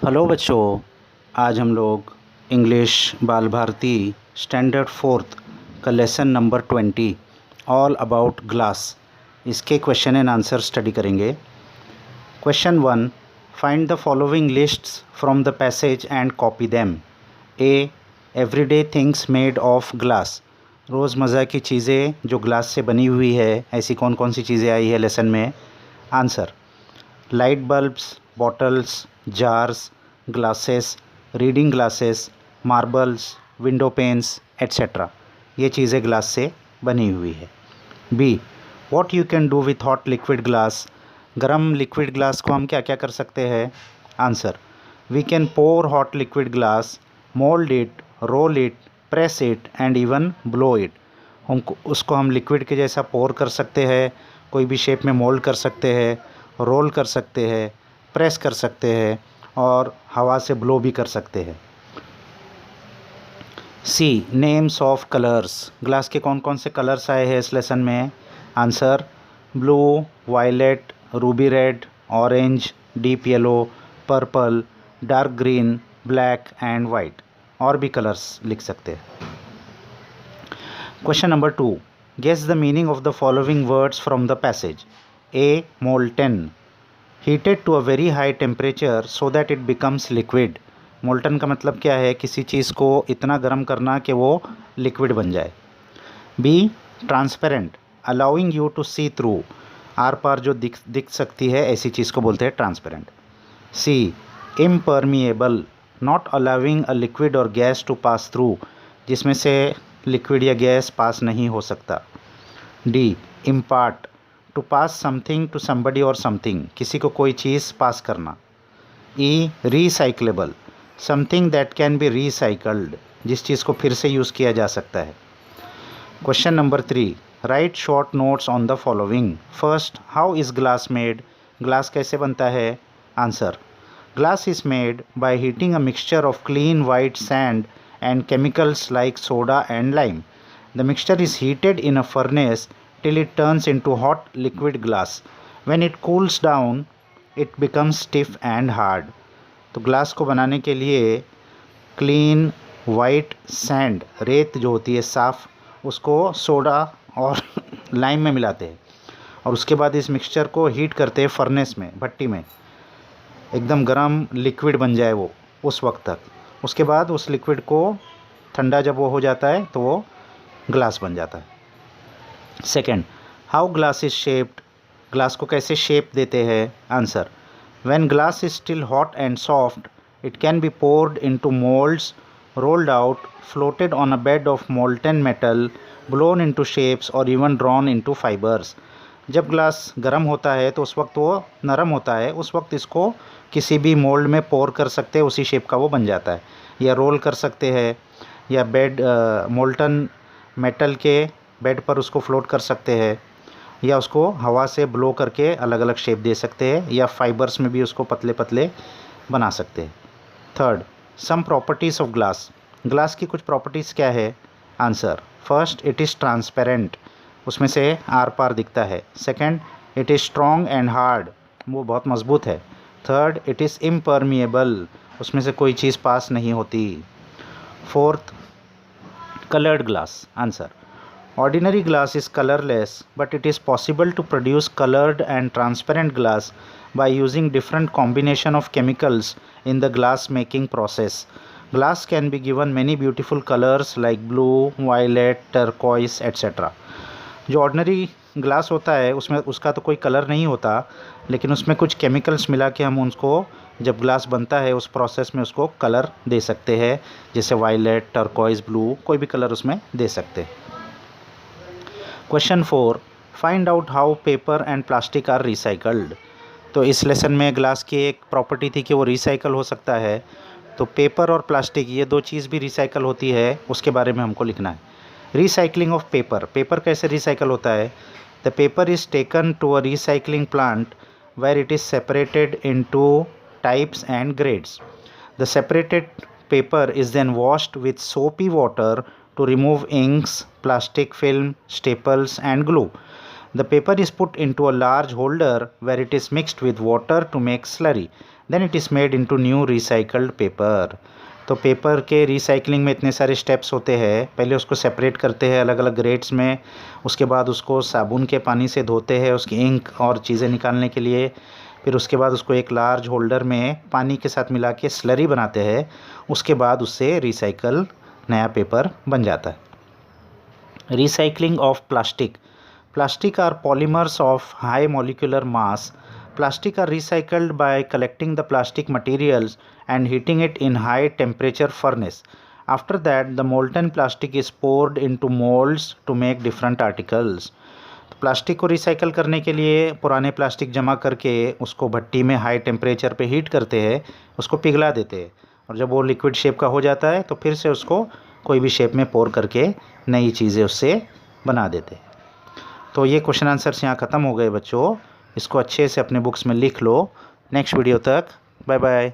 Hello बच्चों। आज हम लोग इंग्लिश बाल भारती स्टैंडर्ड फोर्थ का lesson number 20 all about glass इसके क्वेश्चन एंड आंसर स्टडी करेंगे। Question 1, find the following lists from the passage and copy them. A, everyday things made of glass. रोज़मर्रा की चीज़ें जो ग्लास से बनी हुई है, ऐसी कौन कौन सी चीज़ें आई है लेसन में। Answer, light bulbs, bottles, jars, glasses, reading glasses, marbles, window panes etcetera. ये चीज़ें ग्लास से बनी हुई है। B, what you can do with hot liquid glass. गर्म लिक्विड ग्लास को हम क्या क्या कर सकते हैं। Answer, we can pour hot liquid glass, mould it, roll it, press it and even blow it. उसको हम लिक्विड के जैसा पोर कर सकते हैं, कोई भी शेप में मोल्ड कर सकते हैं, रोल कर सकते हैं, प्रेस कर सकते हैं और हवा से ब्लो भी कर सकते हैं। सी, नेम्स ऑफ कलर्स। ग्लास के कौन कौन से कलर्स आए हैं इस लेसन में। Answer, blue, violet, ruby red, orange, deep yellow, purple, dark green, black and white. और भी कलर्स लिख सकते हैं। Question number 2, guess the meaning of the following words from the passage. A, molten, heated to a very high temperature so that it becomes liquid. Molten का मतलब क्या है, किसी चीज़ को इतना गर्म करना कि वो लिक्विड बन जाए। B, transparent, allowing you to see through, or पार जो दिख सकती है ऐसी चीज़ को बोलते हैं transparent. C, impermeable, not allowing a liquid और गैस टू पास थ्रू, जिसमें से लिक्विड या गैस पास नहीं हो सकता। D, impart, to pass something to somebody और समथिंग, किसी को कोई चीज़ पास करना। E, recyclable, something that can be recycled, जिस चीज़ को फिर से यूज़ किया जा सकता है। Question number 3, right short notes on the following. First, how is glass made. Glass कैसे बनता है। Answer, glass is made by heating a mixture of clean white sand and chemicals like soda and lime. The mixture is heated in a furnace till it turns into hot liquid glass. When it cools down, it becomes stiff and hard. तो glass को बनाने के लिए clean white sand, रेत जो होती है साफ़, उसको सोडा और लाइम में मिलाते हैं और उसके बाद इस मिक्सचर को हीट करते हैं फर्नेस में, भट्टी में, एकदम गर्म लिक्विड बन जाए वो उस वक्त तक। उसके बाद उस लिक्विड को ठंडा जब वो हो जाता है तो वो ग्लास बन जाता है। Second, how glass is shaped. ग्लास को कैसे शेप देते हैं। Answer, when glass is still hot and soft it can be poured into moulds, rolled out, floated on a bed of molten metal, blown into shapes और even drawn into fibres. जब glass गर्म होता है तो उस वक्त वो नरम होता है, उस वक्त इसको किसी भी मोल्ड में पोर कर सकते हैं, उसी शेप का वो बन जाता है, या रोल कर सकते हैं, या बेड मोल्टन मेटल के बेड पर उसको फ्लोट कर सकते हैं, या उसको हवा से ब्लो करके अलग अलग शेप दे सकते हैं, या फाइबर्स में भी उसको पतले पतले बना सकते हैं। Third, some properties of glass. ग्लास की कुछ प्रॉपर्टीज़ क्या है। Answer, first, it is transparent, उसमें से आर पार दिखता है। Second, it is strong and hard, वो बहुत मजबूत है। थर्ड, इट इज़ इम्परमिएबल, उसमें से कोई चीज़ पास नहीं होती। Fourth, colored glass. Answer, ordinary glass is colorless, but it is possible to produce colored and transparent glass by using different combination of chemicals in the glass making process. Glass can be given many beautiful colors like blue, violet, turquoise, etc. जो ordinary glass होता है उसमें उसका तो कोई colour नहीं होता, लेकिन उसमें कुछ केमिकल्स मिला के हम उसको, जब ग्लास बनता है उस प्रोसेस में उसको कलर दे सकते हैं, जैसे वायलेट, टर्कोइज, ब्लू, कोई भी कलर उसमें दे सकते हैं। Question 4, find out how paper and plastic are recycled. तो इस लेसन में ग्लास की एक प्रॉपर्टी थी कि वो रिसाइकल हो सकता है, तो पेपर और प्लास्टिक ये दो चीज़ भी रिसाइकल होती है, उसके बारे में हमको लिखना है। रिसाइकलिंग ऑफ पेपर, पेपर कैसे रिसाइकल होता है। The paper is taken to a recycling plant where it is separated into types and grades. The separated paper is then washed with soapy water to remove inks, plastic film, staples and glue. The paper is put into a large holder where it is mixed with water to make slurry. Then it is made into new recycled paper. तो paper के recycling में इतने सारे steps होते हैं। पहले उसको separate करते हैं अलग अलग ग्रेड्स में, उसके बाद उसको साबुन के पानी से धोते हैं उसकी इंक और चीज़ें निकालने के लिए। फिर उसके बाद उसको एक लार्ज होल्डर में पानी के साथ मिला के स्लरी बनाते हैं। उसके बाद उससे रिसाइकल नया पेपर बन जाता है। Recycling of plastic. Plastic are polymers of high molecular mass. Plastic are recycled by collecting the plastic materials and heating it in high temperature furnace. After that, the molten plastic is poured into molds to make different articles. तो plastic को recycle करने के लिए पुराने plastic जमा करके उसको भट्टी में हाई टेम्परेचर पे हीट करते हैं, उसको पिघला देते हैं, और जब वो लिक्विड शेप का हो जाता है तो फिर से उसको कोई भी शेप में पोर करके नई चीज़ें उससे बना देते हैं। तो ये क्वेश्चन आंसर्स यहाँ ख़त्म हो गए बच्चों। इसको अच्छे से अपने बुक्स में लिख लो। नेक्स्ट वीडियो तक बाय बाय।